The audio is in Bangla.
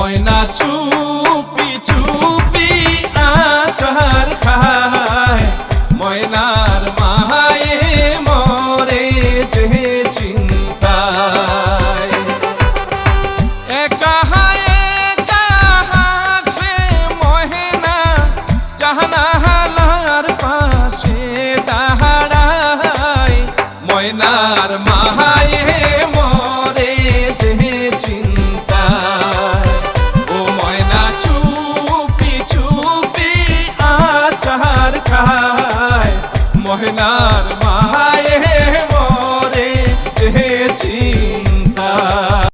ময়না চুপি চুপি আচার খায় ময়নার মায়ে মরে যে চিন্তায় একা হাসে ময়না জাহানালার পাশে দাঁড়ায় ময়নার মায়ে মরে যে চিন্তায় ও ময়না চুপি চুপি আচার খায় ময়নার